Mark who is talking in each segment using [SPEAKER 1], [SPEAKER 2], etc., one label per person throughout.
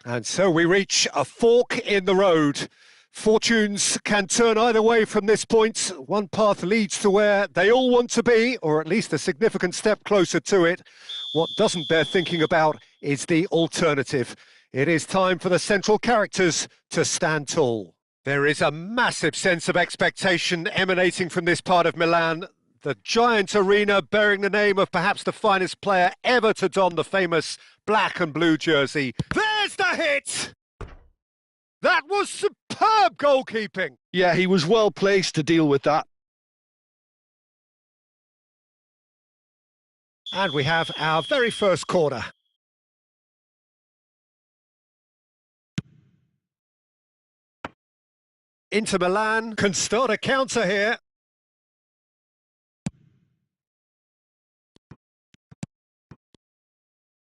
[SPEAKER 1] And so we reach a fork in the road. Fortunes can turn either way from this point. One path leads to where they all want to be, or at least a significant step closer to it. What doesn't bear thinking about is the alternative. It is time for the central characters to stand tall. There is a massive sense of expectation emanating from this part of Milan. The giant arena bearing the name of perhaps the finest player ever to don the famous black and blue jersey. There's the hit! That was superb goalkeeping.
[SPEAKER 2] Yeah, he was well placed to deal with that.
[SPEAKER 1] And we have our very first corner. Inter Milan can start a counter here.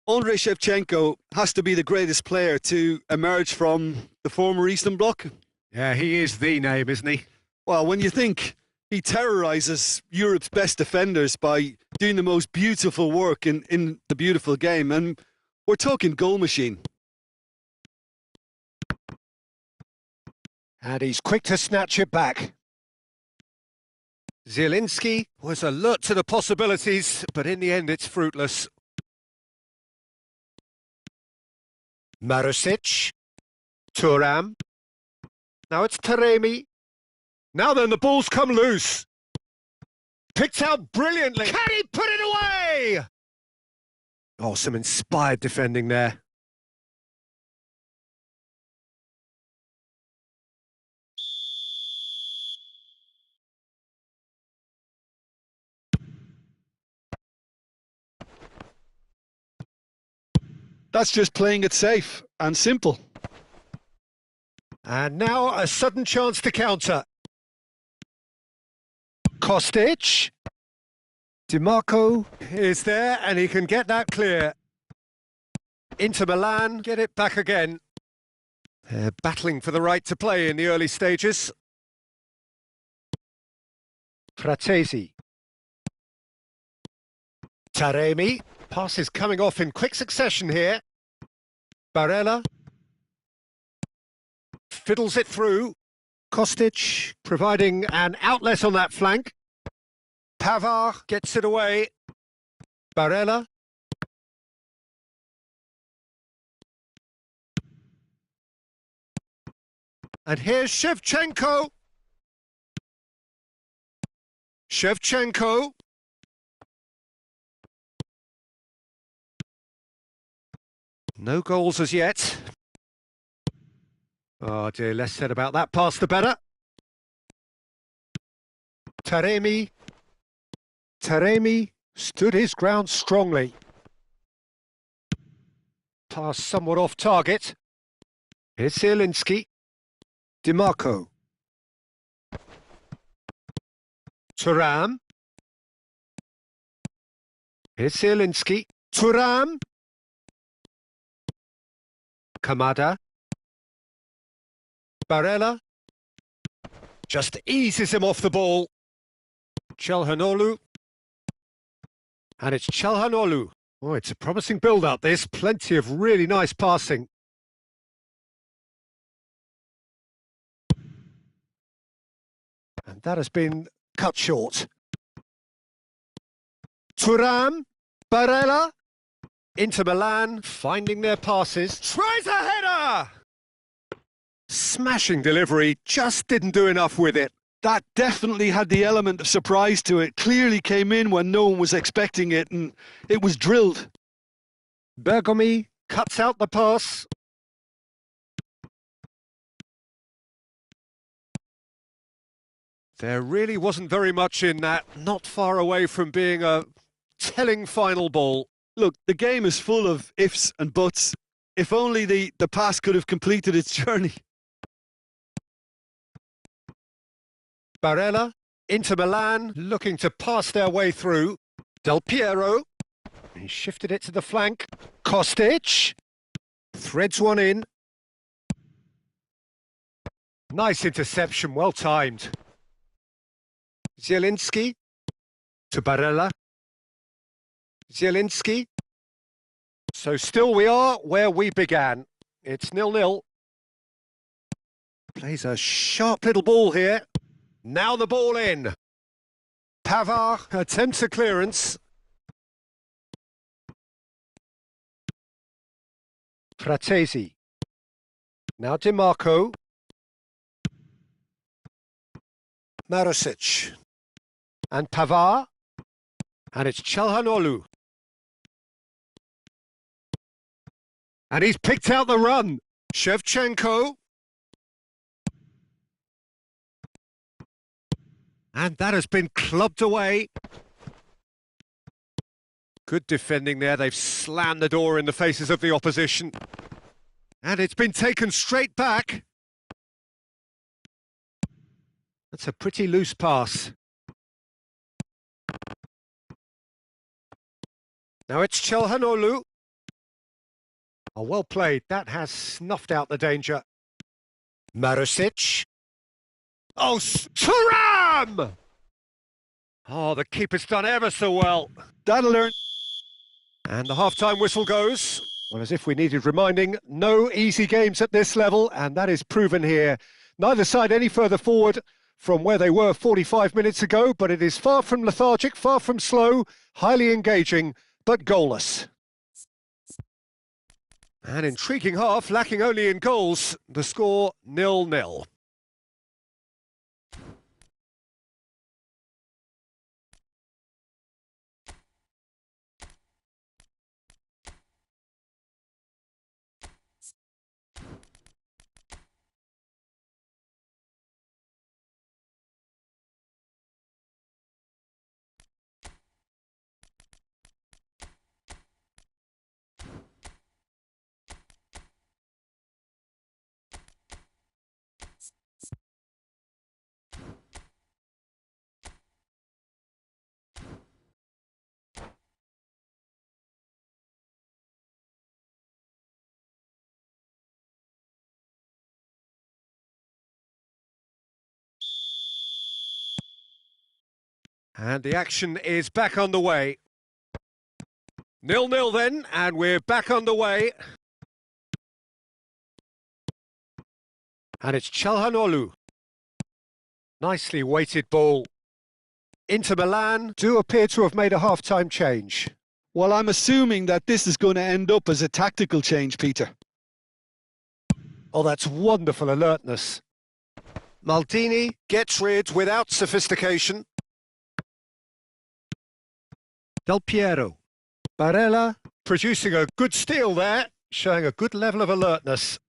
[SPEAKER 2] Andrei Shevchenko has to be the greatest player to emerge from the former Eastern Bloc.
[SPEAKER 1] Yeah, he is the name, isn't he?
[SPEAKER 2] Well, when you think he terrorises Europe's best defenders by doing the most beautiful work in the beautiful game, and we're talking goal machine.
[SPEAKER 1] And he's quick to snatch it back. Zielinski was alert to the possibilities, but in the end it's fruitless. Marusic, Thuram, now it's Taremi. Now then, the ball's come loose. Picked out brilliantly. Can he put it away? Oh, some inspired defending there.
[SPEAKER 2] That's just playing it safe and simple.
[SPEAKER 1] And now a sudden chance to counter. Kostic. DiMarco is there and he can get that clear. Inter Milan get it back again. They're battling for the right to play in the early stages. Fratesi. Taremi. Pass is coming off in quick succession here. Barella fiddles it through. Kostic providing an outlet on that flank. Pavard gets it away. Barella. And here's Shevchenko. Shevchenko. No goals as yet. Oh dear, less said about that pass the better. Taremi. Taremi stood his ground strongly. Pass somewhat off target. Here's Zielinski. DiMarco. Thuram. Here's Zielinski. Thuram. Kamada. Barella. Just eases him off the ball. Çalhanoğlu. And it's Çalhanoğlu. Oh, it's a promising build-up, this. Plenty of really nice passing. And that has been cut short. Thuram. Barella. Inter Milan finding their passes. Tries a header! Smashing delivery, just didn't do enough with it.
[SPEAKER 2] That definitely had the element of surprise to it. Clearly came in when no one was expecting it, and it was drilled.
[SPEAKER 1] Bergomi cuts out the pass. There really wasn't very much in that. Not far away from being a telling final ball.
[SPEAKER 2] Look, the game is full of ifs and buts. If only the pass could have completed its journey.
[SPEAKER 1] Barella, Inter Milan, looking to pass their way through. Del Piero, he shifted it to the flank. Kostic, threads one in. Nice interception, well timed. Zielinski, to Barella. Zielinski. So still we are where we began. It's 0-0. Plays a sharp little ball here. Now the ball in. Pavard attempts a clearance. Fratesi. Now DiMarco. Marusic. And Pavard. And it's Çalhanoğlu. And he's picked out the run. Shevchenko. And that has been clubbed away. Good defending there. They've slammed the door in the faces of the opposition. And it's been taken straight back. That's a pretty loose pass. Now it's Çalhanoğlu. Oh, well played. That has snuffed out the danger. Marusic. Oh, Thuram! Oh, the keeper's done ever so well.
[SPEAKER 2] That'll learn.
[SPEAKER 1] And the half-time whistle goes. Well, as if we needed reminding, no easy games at this level, and that is proven here. Neither side any further forward from where they were 45 minutes ago, but it is far from lethargic, far from slow, highly engaging, but goalless. An intriguing half, lacking only in goals. The score 0-0. And the action is back underway. 0-0 then, and we're back underway. And it's Çalhanoğlu. Nicely weighted ball. Inter Milan do appear to have made a half-time change.
[SPEAKER 2] Well, I'm assuming that this is going to end up as a tactical change, Peter.
[SPEAKER 1] Oh, that's wonderful alertness. Maldini gets rid without sophistication. Del Piero. Barella producing a good steal there, showing a good level of alertness.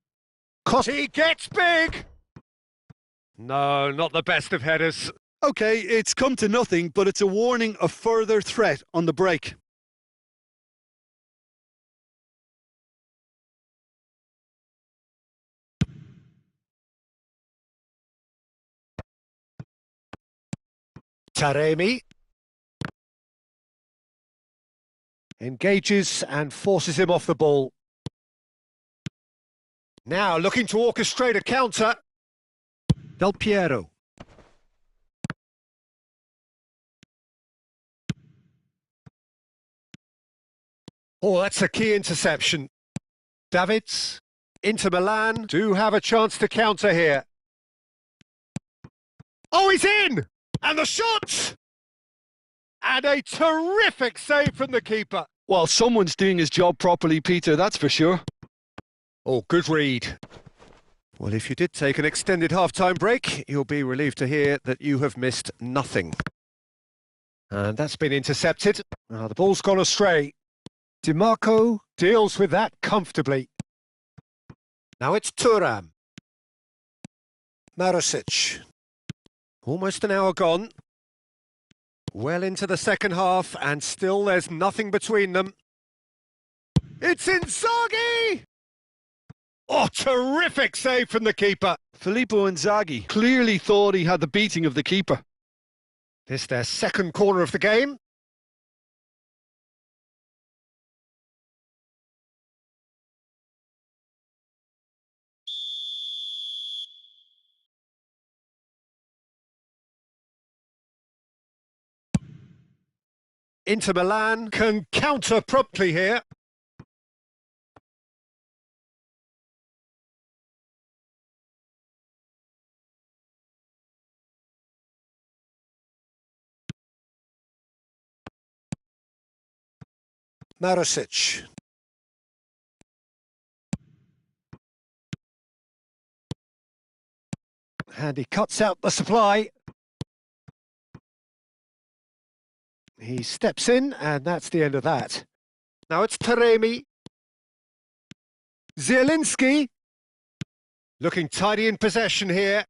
[SPEAKER 1] He gets big! No, not the best of headers.
[SPEAKER 2] OK, it's come to nothing, but it's a warning of further threat on the break.
[SPEAKER 1] Taremi engages and forces him off the ball. Now looking to orchestrate a counter. Del Piero. Oh, that's a key interception. Davids, Inter Milan do have a chance to counter here. Oh, he's in! And the shot! And a terrific save from the keeper.
[SPEAKER 2] Well, someone's doing his job properly, Peter, that's for sure.
[SPEAKER 1] Oh, good read. Well, if you did take an extended half-time break, you'll be relieved to hear that you have missed nothing. And that's been intercepted. Now the ball's gone astray. DiMarco deals with that comfortably. Now it's Thuram. Marusic. Almost an hour gone. Well into the second half, and still there's nothing between them. It's Inzaghi! Oh, terrific save from the keeper.
[SPEAKER 2] Filippo Inzaghi clearly thought he had the beating of the keeper.
[SPEAKER 1] This their second corner of the game. Inter Milan can counter promptly here. Marusic. And he cuts out the supply. He steps in, and that's the end of that. Now it's Taremi. Zielinski. Looking tidy in possession here.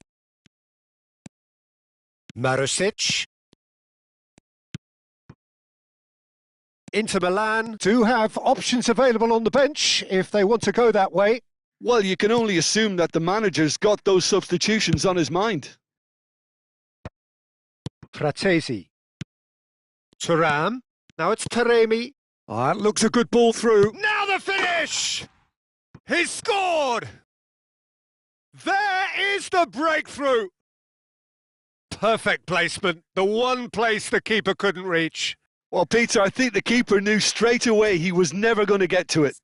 [SPEAKER 1] Marusic. Inter Milan do have options available on the bench if they want to go that way.
[SPEAKER 2] Well, you can only assume that the manager's got those substitutions on his mind.
[SPEAKER 1] Fratesi. Thuram. Now it's Taremi. Oh, that looks a good ball through. Now the finish! He's scored! There is the breakthrough! Perfect placement. The one place the keeper couldn't reach.
[SPEAKER 2] Well, Peter, I think the keeper knew straight away he was never going to get to it.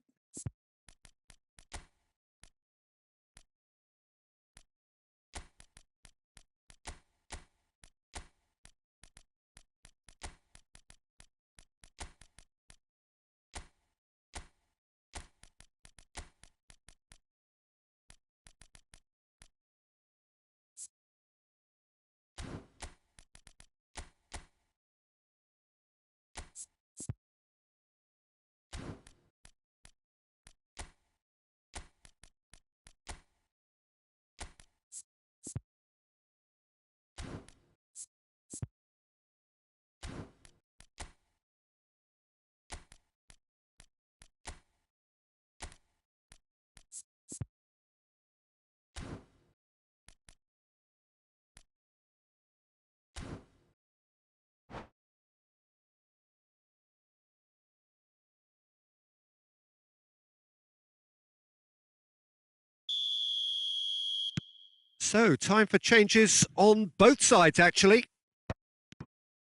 [SPEAKER 1] So, time for changes on both sides, actually.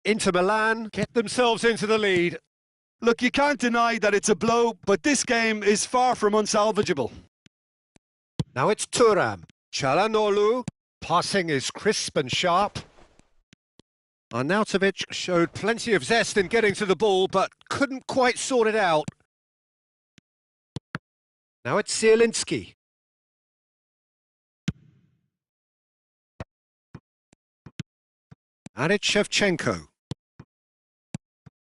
[SPEAKER 1] Inter Milan get themselves into the lead.
[SPEAKER 2] Look, you can't deny that it's a blow, but this game is far from unsalvageable.
[SPEAKER 1] Now it's Thuram. Çalhanoğlu. Passing is crisp and sharp. Arnautovic showed plenty of zest in getting to the ball, but couldn't quite sort it out. Now it's Zielinski. And it's Shevchenko.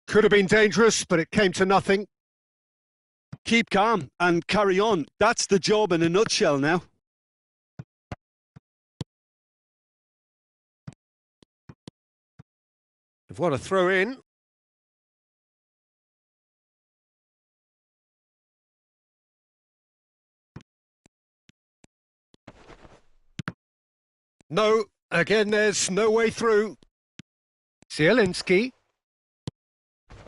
[SPEAKER 1] Could have been dangerous, but it came to nothing.
[SPEAKER 2] Keep calm and carry on. That's the job in a nutshell now.
[SPEAKER 1] What a throw in. No, again there's no way through. Zielinski.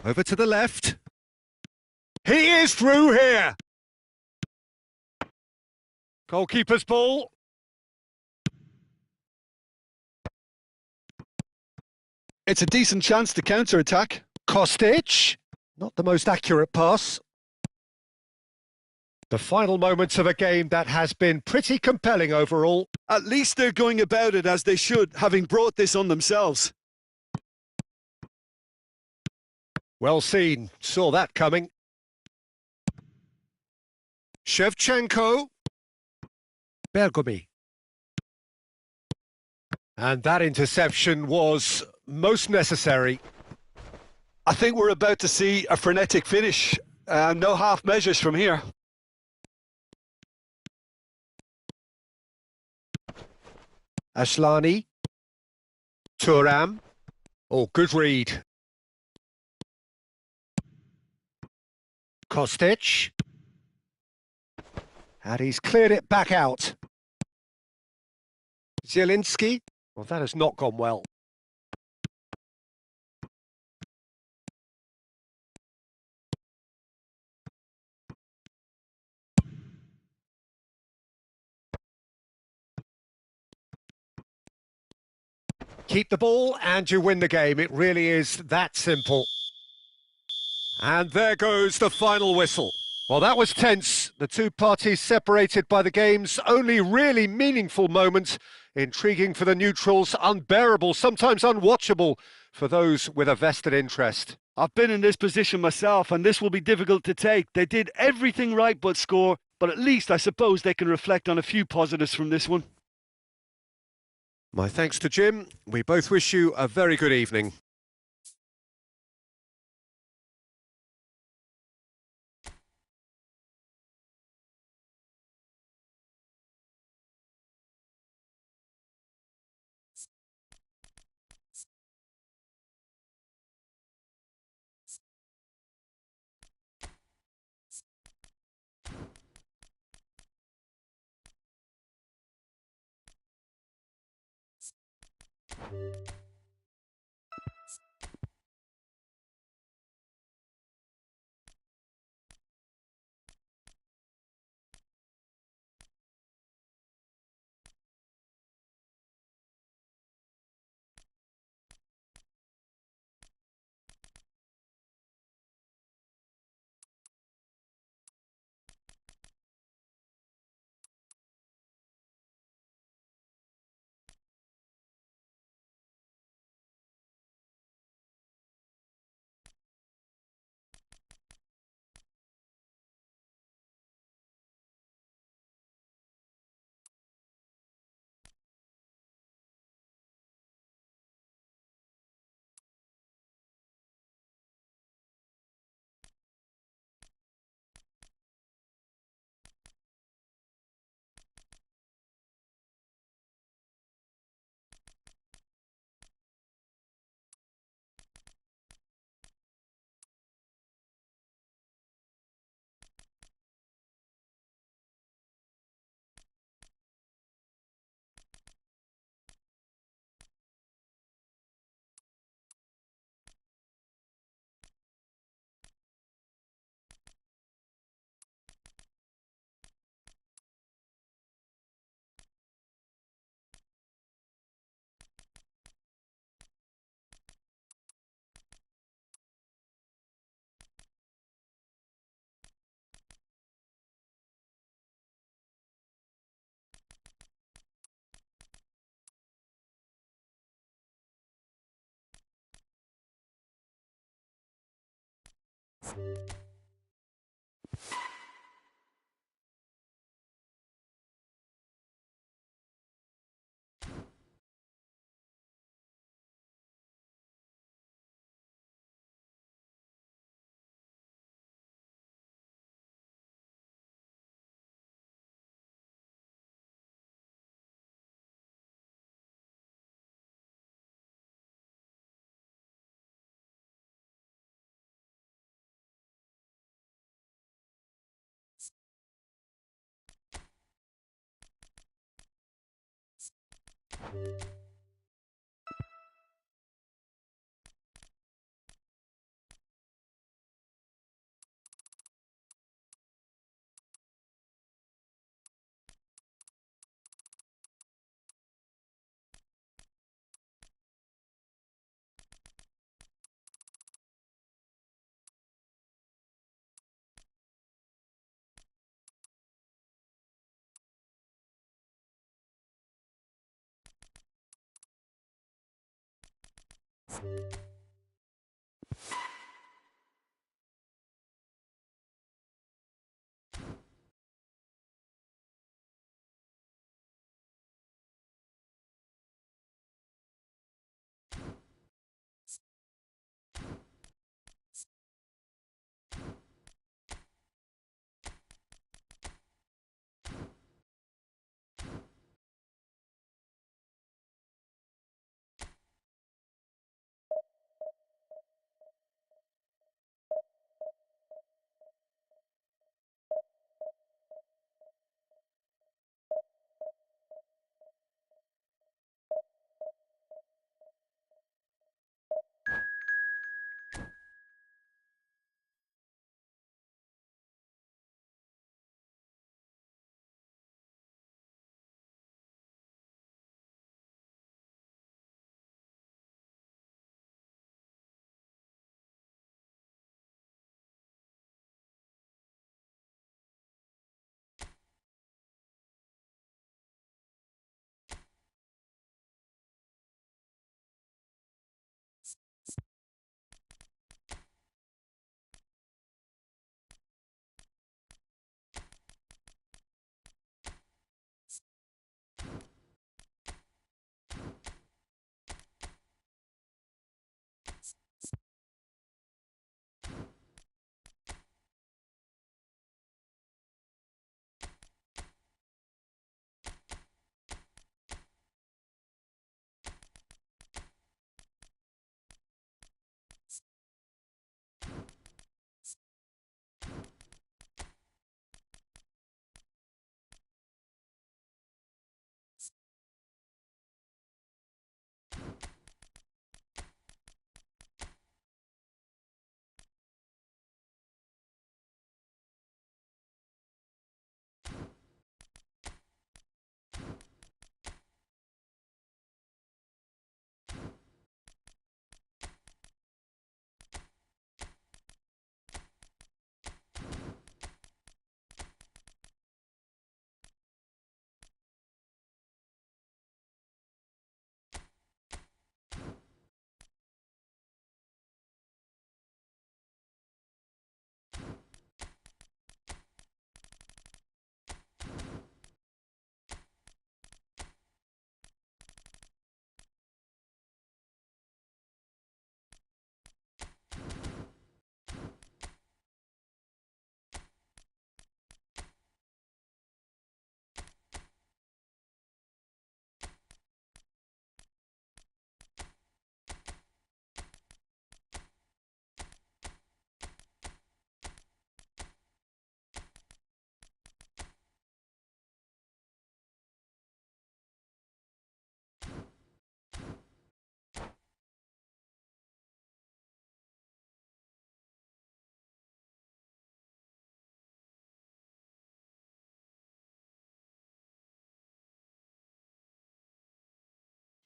[SPEAKER 1] Over to the left. He is through here. Goalkeeper's ball.
[SPEAKER 2] It's a decent chance to counter-attack.
[SPEAKER 1] Kostic. Not the most accurate pass. The final moments of a game that has been pretty compelling overall.
[SPEAKER 2] At least they're going about it as they should, having brought this on themselves.
[SPEAKER 1] Well seen. Saw that coming. Shevchenko. Bergomi. And that interception was most necessary.
[SPEAKER 2] I think we're about to see a frenetic finish. No half measures from here.
[SPEAKER 1] Asllani. Thuram. Oh, good read. Kostic. And he's cleared it back out. Zielinski. Well, that has not gone well. Keep the ball and you win the game. It really is that simple. And there goes the final whistle. Well, that was tense. The two parties separated by the game's only really meaningful moment. Intriguing for the neutrals, unbearable, sometimes unwatchable for those with a vested interest.
[SPEAKER 2] I've been in this position myself, and this will be difficult to take. They did everything right but score, but at least I suppose they can reflect on a few positives from this one.
[SPEAKER 1] My thanks to Jim. We both wish you a very good evening.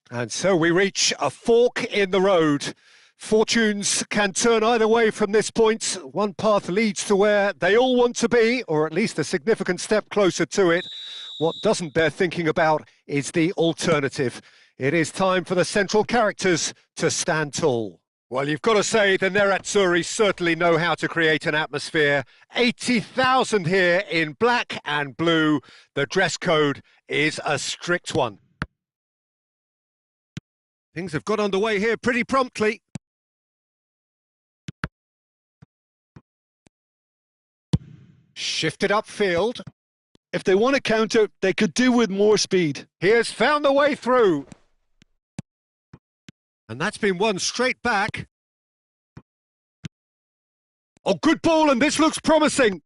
[SPEAKER 1] And so we reach a fork in the road. Fortunes can turn either way from this point. One path leads to where they all want to be, or at least a significant step closer to it. What doesn't bear thinking about is the alternative. It is time for the central characters to stand tall. Well, you've got to say the Nerazzurri certainly know how to create an atmosphere. 80,000 here in black and blue. The dress code is a strict one. Things have got underway here pretty promptly. Shifted upfield.
[SPEAKER 2] If they want to counter, they could do with more speed.
[SPEAKER 1] He has found the way through. And that's been won straight back. Oh, good ball, and this looks promising.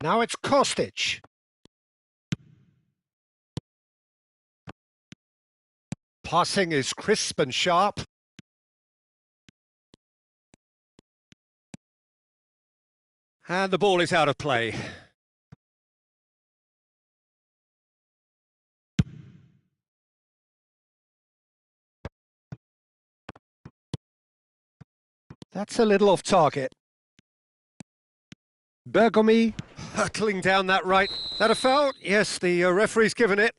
[SPEAKER 1] Now it's Kostic. Passing is crisp and sharp. And the ball is out of play. That's a little off target. Bergomi hurtling down that right. That a foul? Yes, the referee's given it.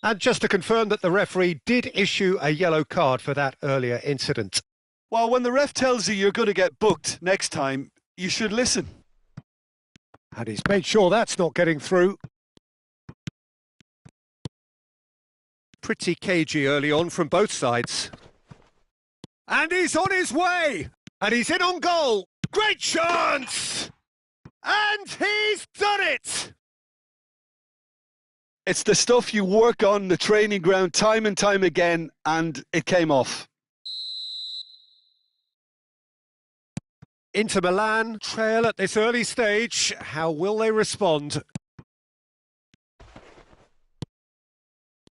[SPEAKER 1] And just to confirm that the referee did issue a yellow card for that earlier incident.
[SPEAKER 2] Well, when the ref tells you you're going to get booked next time, you should listen.
[SPEAKER 1] And he's made sure that's not getting through. Pretty cagey early on from both sides. And he's on his way! And he's in on goal! Great chance! And he's done it!
[SPEAKER 2] It's the stuff you work on the training ground time and time again, and it came off.
[SPEAKER 1] Inter Milan trail at this early stage. How will they respond?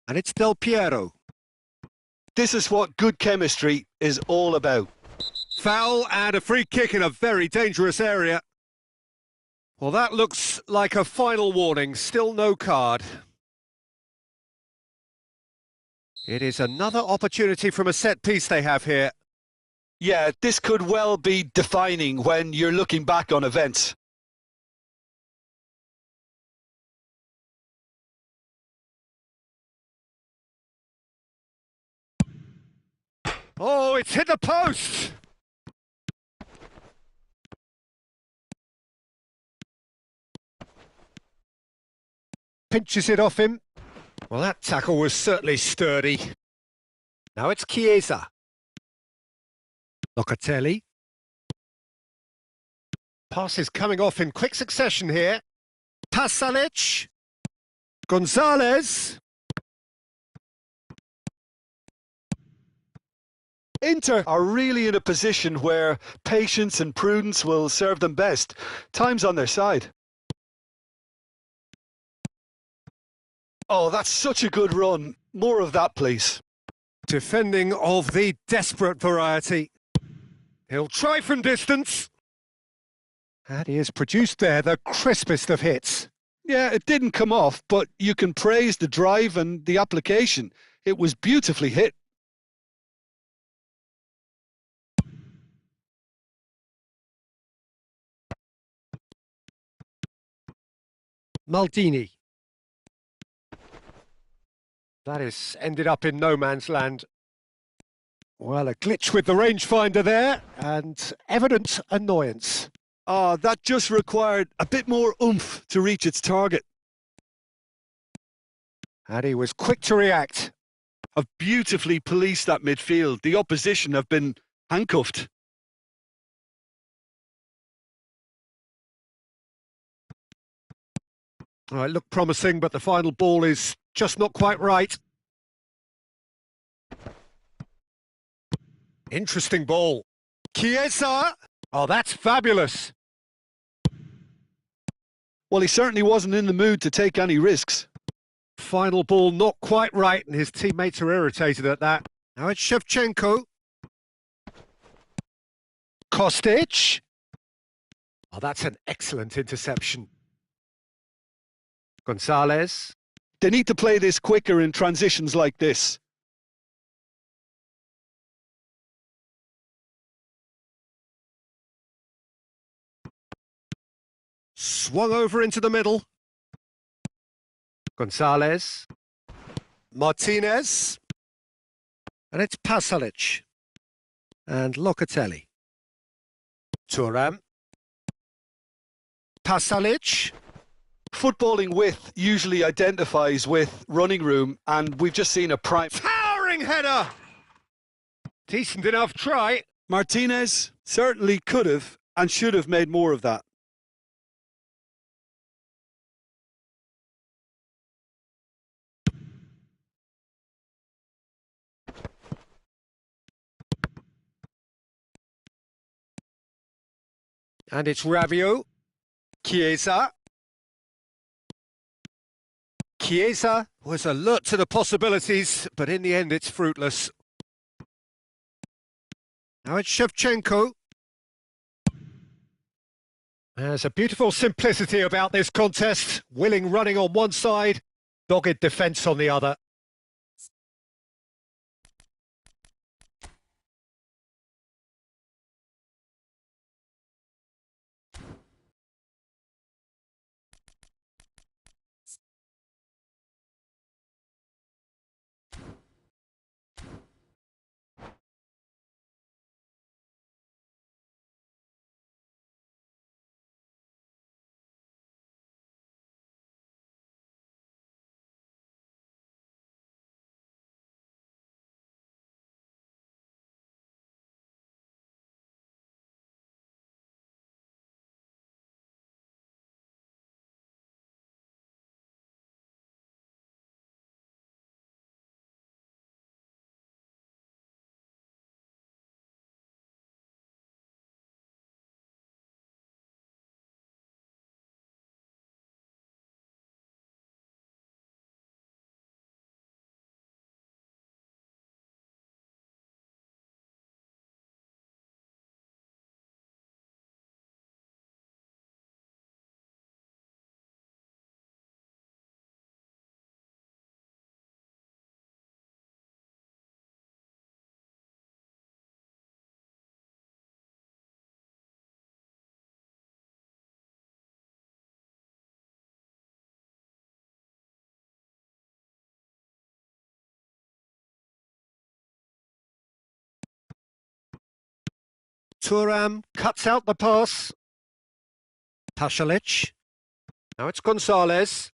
[SPEAKER 1] And it's Del Piero.
[SPEAKER 2] This is what good chemistry is all about.
[SPEAKER 1] Foul and a free kick in a very dangerous area. Well, that looks like a final warning. Still no card. It is another opportunity from a set piece they have here.
[SPEAKER 2] Yeah, this could well be defining when you're looking back on events.
[SPEAKER 1] Oh, it's hit the post! Pinches it off him. Well, that tackle was certainly sturdy. Now it's Chiesa. Locatelli. Passes coming off in quick succession here. Pasalic. Gonzalez.
[SPEAKER 2] Inter are really in a position where patience and prudence will serve them best. Time's on their side. Oh, that's such a good run. More of that, please.
[SPEAKER 1] Defending of the desperate variety. He'll try from distance. And he has produced there the crispest of hits.
[SPEAKER 2] Yeah, it didn't come off, but you can praise the drive and the application. It was beautifully hit.
[SPEAKER 1] Maldini. That has ended up in no man's land. Well, a glitch with the rangefinder there, and evident annoyance.
[SPEAKER 2] Ah, that just required a bit more oomph to reach its target.
[SPEAKER 1] And he was quick to react.
[SPEAKER 2] Have beautifully policed that midfield. The opposition have been handcuffed.
[SPEAKER 1] Oh, it looked promising, but the final ball is just not quite right. Interesting ball. Chiesa! Oh, that's fabulous.
[SPEAKER 2] Well, he certainly wasn't in the mood to take any risks.
[SPEAKER 1] Final ball not quite right, and his teammates are irritated at that. Now it's Shevchenko. Kostic. Oh, that's an excellent interception. Gonzalez.
[SPEAKER 2] They need to play this quicker in transitions like this.
[SPEAKER 1] Swung over into the middle. Gonzalez. Martinez. And it's Pasalic. And Locatelli. Thuram. Pasalic.
[SPEAKER 2] Footballing width usually identifies with running room, and we've just seen a prime...
[SPEAKER 1] Towering header! Decent enough try.
[SPEAKER 2] Martinez certainly could have and should have made more of that.
[SPEAKER 1] And it's Rabiot. Chiesa. Chiesa was alert to the possibilities, but in the end it's fruitless. Now it's Shevchenko. There's a beautiful simplicity about this contest. Willing running on one side, dogged defence on the other. Thuram cuts out the pass. Pasalic. Now it's Gonzalez.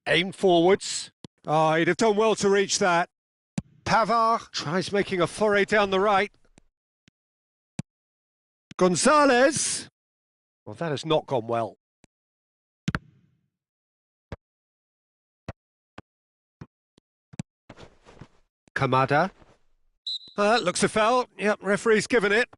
[SPEAKER 1] Aim forwards. Oh, he'd have done well to reach that. Pavard tries making a foray down the right. Gonzalez. Well, that has not gone well. Kamada. Looks a foul. Yep, referee's given it.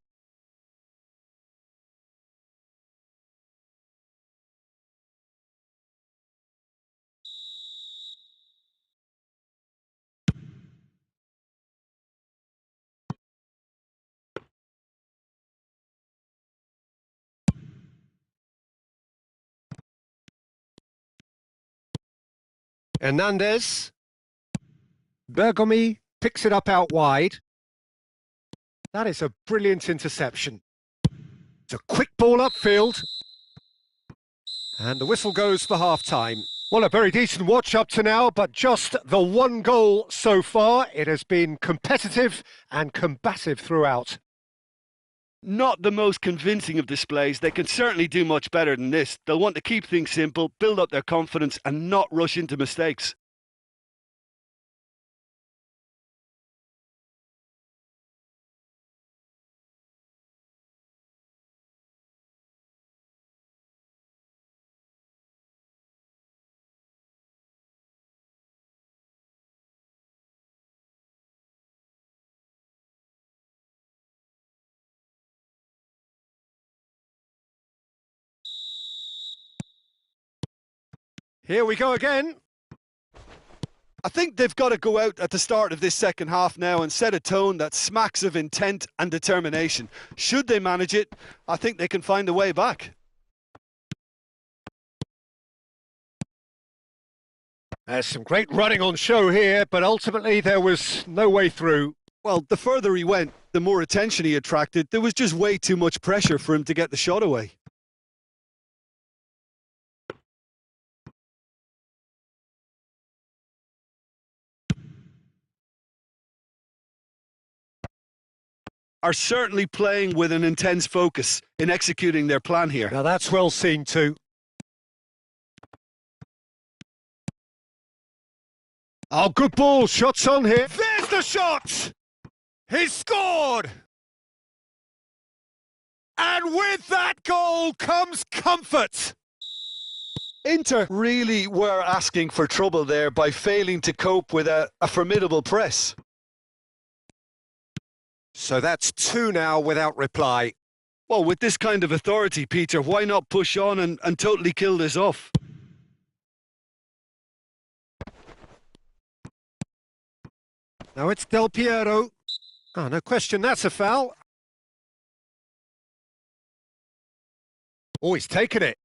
[SPEAKER 1] Hernandez. Bergomi picks it up out wide. That is a brilliant interception. It's a quick ball upfield. And the whistle goes for half-time. Well, a very decent watch up to now, but just the one goal so far. It has been competitive and combative throughout.
[SPEAKER 2] Not the most convincing of displays. They can certainly do much better than this. They'll want to keep things simple, build up their confidence and not rush into mistakes.
[SPEAKER 1] Here we go again.
[SPEAKER 2] I think they've got to go out at the start of this second half now and set a tone that smacks of intent and determination. Should they manage it, I think they can find a way back.
[SPEAKER 1] There's some great running on show here, but ultimately there was no way through.
[SPEAKER 2] Well, the further he went, the more attention he attracted. There was just way too much pressure for him to get the shot away. Are certainly playing with an intense focus in executing their plan here.
[SPEAKER 1] Now that's well seen too. Oh, good ball. Shots on here. There's the shot! He's scored! And with that goal comes comfort.
[SPEAKER 2] Inter really were asking for trouble there by failing to cope with a formidable press.
[SPEAKER 1] So that's 2 now without reply.
[SPEAKER 2] Well, with this kind of authority, Peter, why not push on and totally kill this off?
[SPEAKER 1] Now it's Del Piero. Oh, no question, that's a foul. Oh, he's taken it.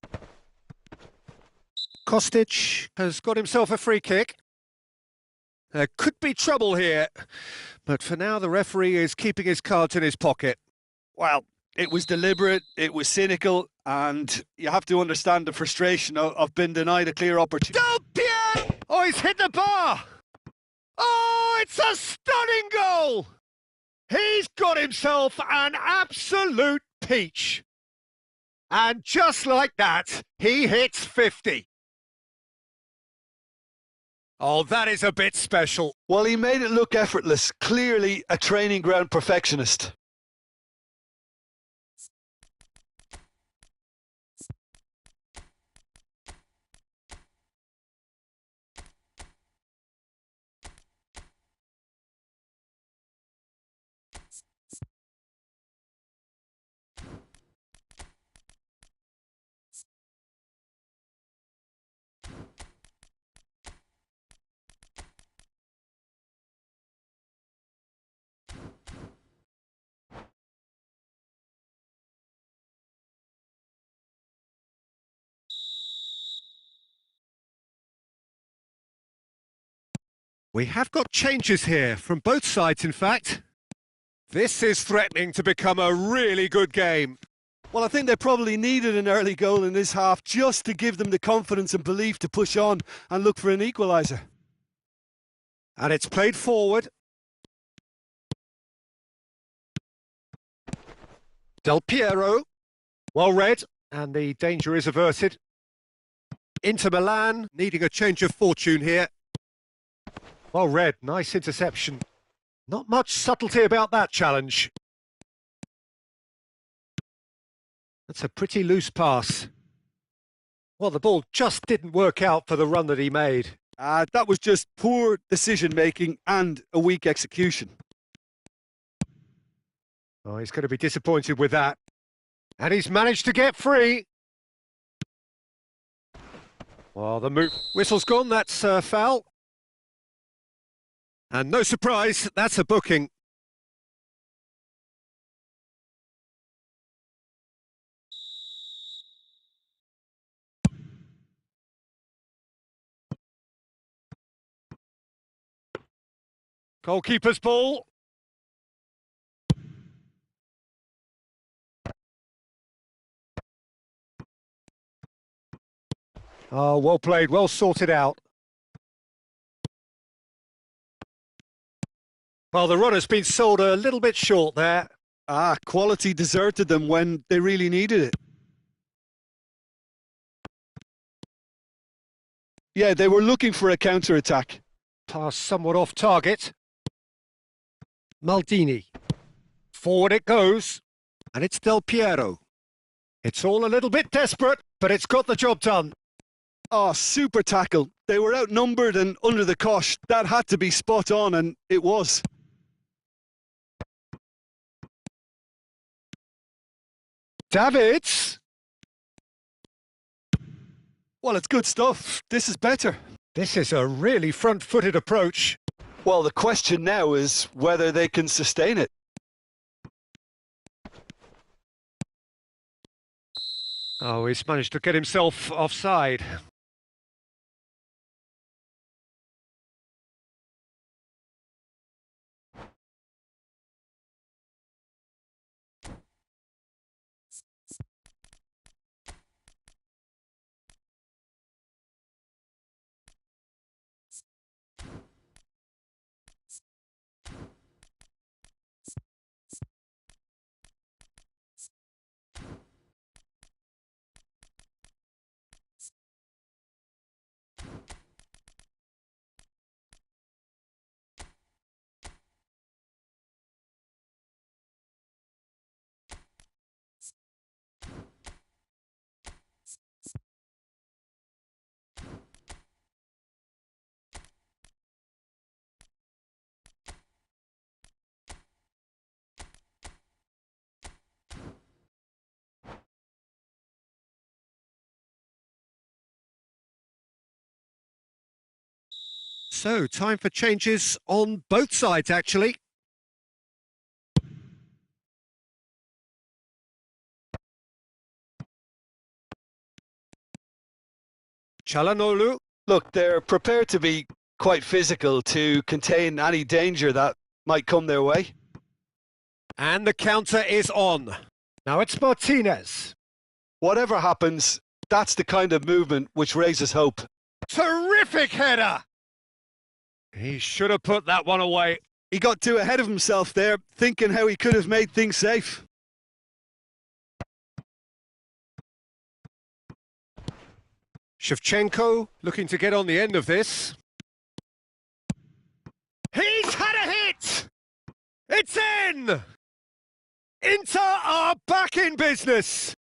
[SPEAKER 1] Kostic has got himself a free kick. There could be trouble here, but for now the referee is keeping his cards in his pocket.
[SPEAKER 2] Well, it was deliberate, it was cynical, and you have to understand the frustration of being denied a clear opportunity.
[SPEAKER 1] Del Piero! Oh, he's hit the bar! Oh, it's a stunning goal! He's got himself an absolute peach. And just like that, he hits 50. Oh, that is a bit special.
[SPEAKER 2] Well, he made it look effortless. Clearly a training ground perfectionist.
[SPEAKER 1] We have got changes here, from both sides in fact. This is threatening to become a really good game.
[SPEAKER 2] Well, I think they probably needed an early goal in this half just to give them the confidence and belief to push on and look for an equaliser.
[SPEAKER 1] And it's played forward. Del Piero. Well read, and the danger is averted. Inter Milan needing a change of fortune here. Well read, nice interception. Not much subtlety about that challenge. That's a pretty loose pass. Well, the ball just didn't work out for the run that he made.
[SPEAKER 2] That was just poor decision-making and a weak execution.
[SPEAKER 1] Oh, he's going to be disappointed with that. And he's managed to get free. Well, the move. Whistle's gone, that's a foul. And no surprise, that's a booking. Goalkeeper's ball. Oh, well played, well sorted out. Well, the runner's been sold a little bit short there.
[SPEAKER 2] Quality deserted them when they really needed it. Yeah, they were looking for a counter-attack.
[SPEAKER 1] Pass somewhat off target. Maldini. Forward it goes. And it's Del Piero. It's all a little bit desperate, but it's got the job done.
[SPEAKER 2] Oh, super tackle. They were outnumbered and under the cosh. That had to be spot on, and it was.
[SPEAKER 1] Davids.
[SPEAKER 2] Well, it's good stuff. This is better.
[SPEAKER 1] This is a really front-footed approach.
[SPEAKER 2] Well, the question now is whether they can sustain it.
[SPEAKER 1] Oh, he's managed to get himself offside. So, time for changes on both sides, actually. Çalhanoğlu.
[SPEAKER 2] Look, they're prepared to be quite physical to contain any danger that might come their way.
[SPEAKER 1] And the counter is on. Now it's Martinez.
[SPEAKER 2] Whatever happens, that's the kind of movement which raises hope.
[SPEAKER 1] Terrific header! He should have put that one away.
[SPEAKER 2] He got too ahead of himself there, thinking how he could have made things safe.
[SPEAKER 1] Shevchenko looking to get on the end of this. He's had a hit! It's in! Inter are back in business!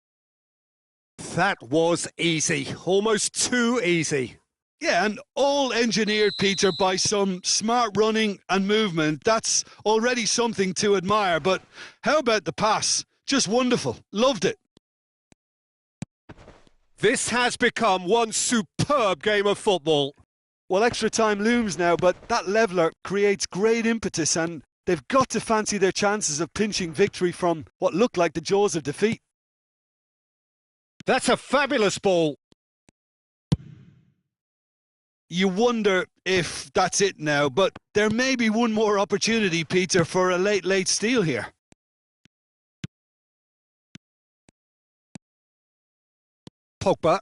[SPEAKER 1] That was easy, almost too easy.
[SPEAKER 2] Yeah, and all engineered, Peter, by some smart running and movement. That's already something to admire, but how about the pass? Just wonderful. Loved it.
[SPEAKER 1] This has become one superb game of football.
[SPEAKER 2] Well, extra time looms now, but that leveller creates great impetus and they've got to fancy their chances of pinching victory from what looked like the jaws of defeat.
[SPEAKER 1] That's a fabulous ball.
[SPEAKER 2] You wonder if that's it now, but there may be one more opportunity, Peter, for a late steal here.
[SPEAKER 1] Pogba.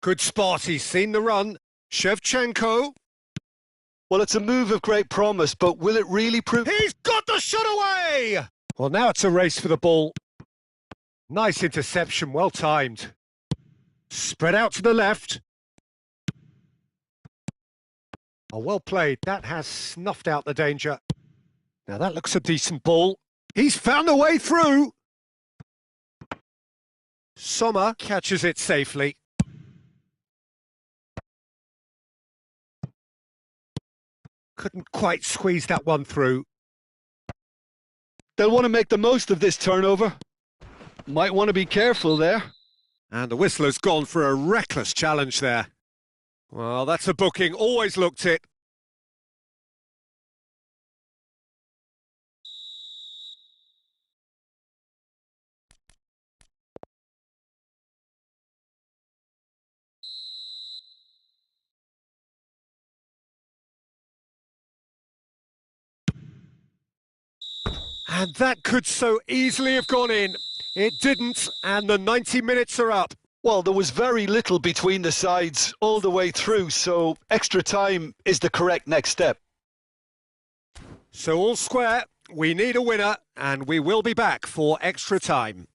[SPEAKER 1] Good spot, he's seen the run. Shevchenko.
[SPEAKER 2] Well, it's a move of great promise, but will it really prove...
[SPEAKER 1] He's got the shot away! Well, now it's a race for the ball. Nice interception, well timed. Spread out to the left. Oh, well played. That has snuffed out the danger. Now that looks a decent ball. He's found a way through. Sommer catches it safely. Couldn't quite squeeze that one through.
[SPEAKER 2] They'll want to make the most of this turnover. Might want to be careful there.
[SPEAKER 1] And the whistler's gone for a reckless challenge there. Well, that's a booking. Always looked it. And that could so easily have gone in. It didn't, and the 90 minutes are up.
[SPEAKER 2] Well, there was very little between the sides all the way through, so extra time is the correct next step.
[SPEAKER 1] So all square, we need a winner, and we will be back for extra time.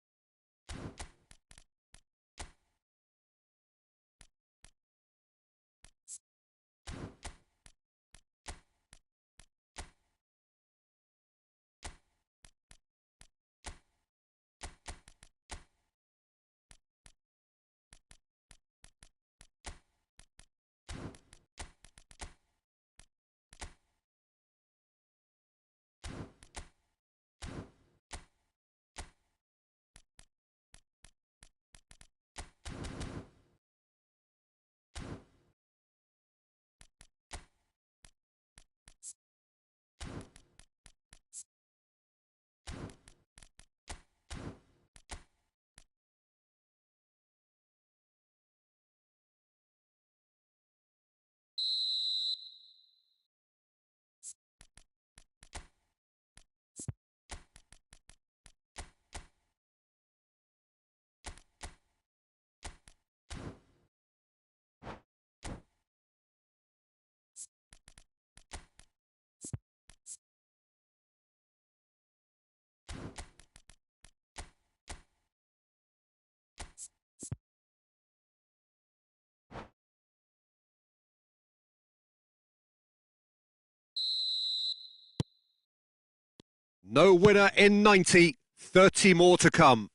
[SPEAKER 1] No winner in 90, 30 more to come.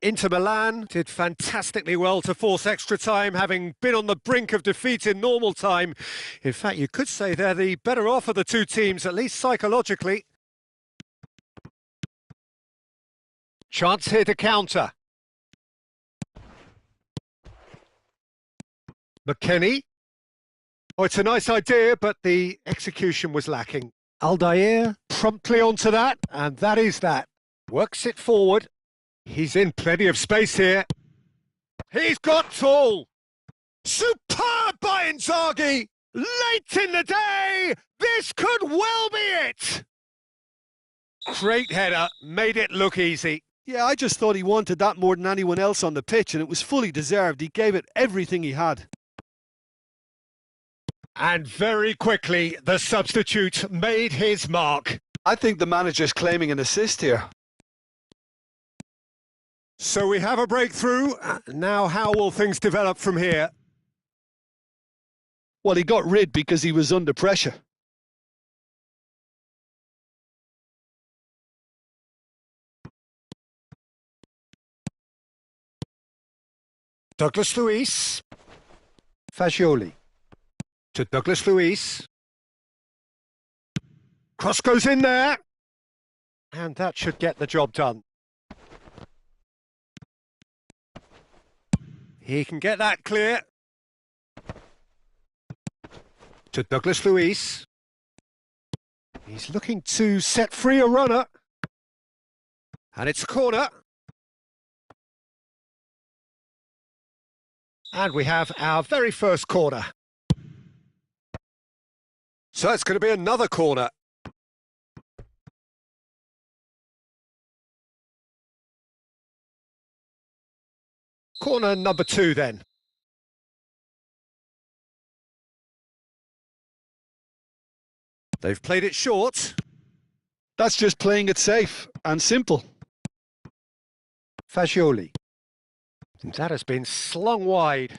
[SPEAKER 1] Inter Milan did fantastically well to force extra time, having been on the brink of defeat in normal time. In fact, you could say they're the better off of the two teams, at least psychologically. Chance here to counter. McKennie. Oh, it's a nice idea, but the execution was lacking. Aldair promptly onto that, and that is that. Works it forward. He's in plenty of space here. He's got tall. Superb by Inzaghi. Late in the day, this could well be it. Great header, made it look easy.
[SPEAKER 2] Yeah, I just thought he wanted that more than anyone else on the pitch, and it was fully deserved. He gave it everything he had.
[SPEAKER 1] And very quickly, the substitute made his mark.
[SPEAKER 2] I think the manager's claiming an assist here.
[SPEAKER 1] So we have a breakthrough. Now how will things develop from here?
[SPEAKER 2] Well, he got rid because he was under pressure.
[SPEAKER 1] Douglas Luiz. Fagioli. To Douglas Luiz. Cross goes in there. And that should get the job done. He can get that clear. To Douglas Luiz. He's looking to set free a runner. And it's a corner. And we have our very first corner. So it's going to be another corner. Corner number 2 then. They've played it short.
[SPEAKER 2] That's just playing it safe and simple.
[SPEAKER 1] Fagioli. That has been slung wide.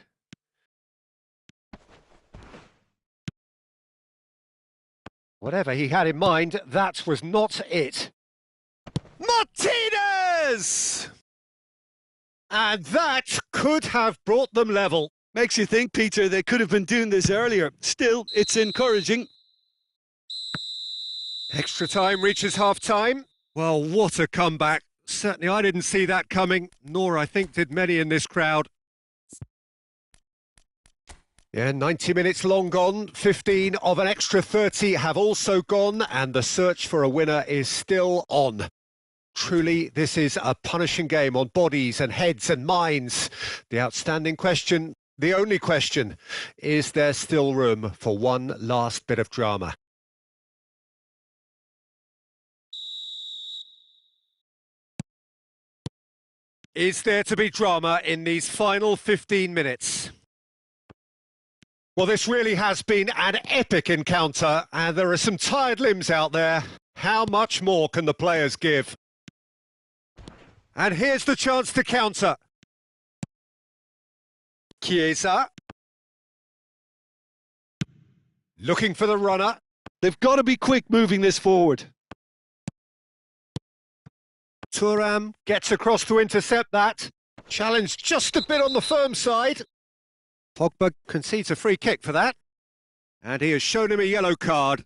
[SPEAKER 1] Whatever he had in mind, that was not it. Martinez! And that could have brought them level.
[SPEAKER 2] Makes you think, Peter, they could have been doing this earlier. Still, it's encouraging.
[SPEAKER 1] Extra time reaches half-time. Well, what a comeback. Certainly I didn't see that coming, nor I think did many in this crowd. Yeah, 90 minutes long gone, 15 of an extra 30 have also gone, and the search for a winner is still on. Truly, this is a punishing game on bodies and heads and minds. The outstanding question, the only question, is there still room for one last bit of drama? Is there to be drama in these final 15 minutes? Well, this really has been an epic encounter, and there are some tired limbs out there. How much more can the players give? And here's the chance to counter. Chiesa. Looking for the runner.
[SPEAKER 2] They've got to be quick moving this forward.
[SPEAKER 1] Thuram gets across to intercept that. Challenge just a bit on the firm side. Pogba concedes a free kick for that. And he has shown him a yellow card.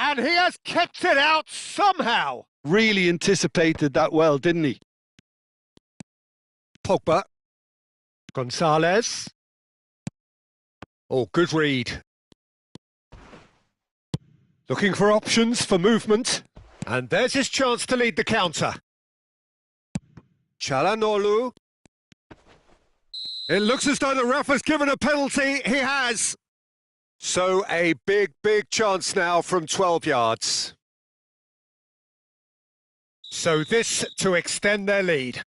[SPEAKER 1] And he has kept it out somehow.
[SPEAKER 2] Really anticipated that well, didn't he?
[SPEAKER 1] Pogba. Gonzalez. Oh, good read. Looking for options for movement. And there's his chance to lead the counter. Çalhanoğlu. It looks as though the ref has given a penalty. He has. So a big, big chance now from 12 yards. So this to extend their lead.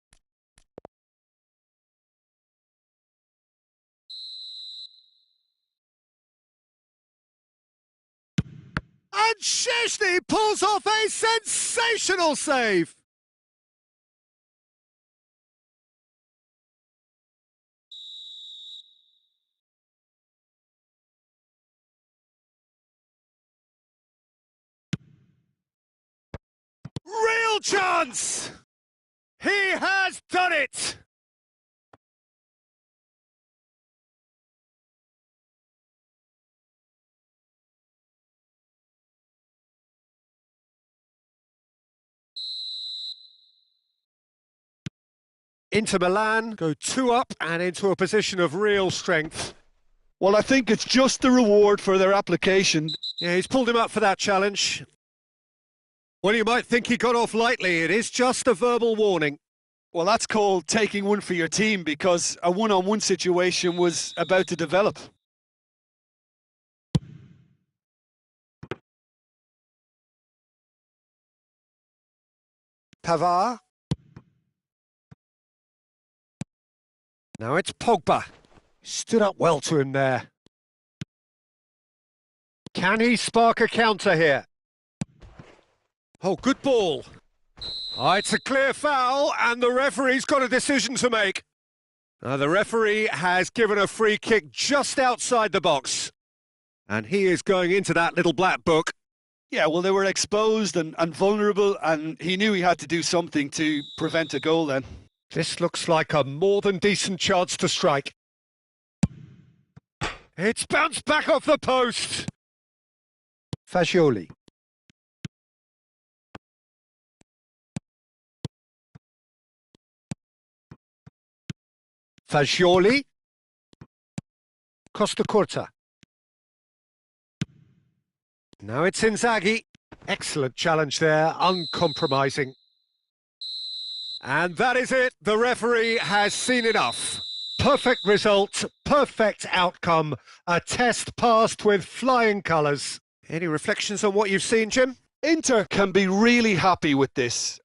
[SPEAKER 1] And Szczesny pulls off a sensational save. Real chance! He has done it! Inter Milan go 2 up and into a position of real strength.
[SPEAKER 2] Well, I think it's just the reward for their application.
[SPEAKER 1] Yeah, he's pulled him up for that challenge. Well, you might think he got off lightly. It is just a verbal warning.
[SPEAKER 2] Well, that's called taking one for your team because a one-on-one situation was about to develop.
[SPEAKER 1] Pavard. Now it's Pogba. Stood up well to him there. Can he spark a counter here? Oh, good ball. Oh, it's a clear foul, and the referee's got a decision to make. The referee has given a free kick just outside the box. And he is going into that little black book.
[SPEAKER 2] Yeah, well, they were exposed and vulnerable, and he knew he had to do something to prevent a goal then.
[SPEAKER 1] This looks like a more than decent chance to strike. It's bounced back off the post. Fagioli. Fagioli. Costa Curta. Now it's Inzaghi. Excellent challenge there, uncompromising. And that is it. The referee has seen enough. Perfect result, perfect outcome. A test passed with flying colours. Any reflections on what you've seen, Jim?
[SPEAKER 2] Inter can be really happy with this.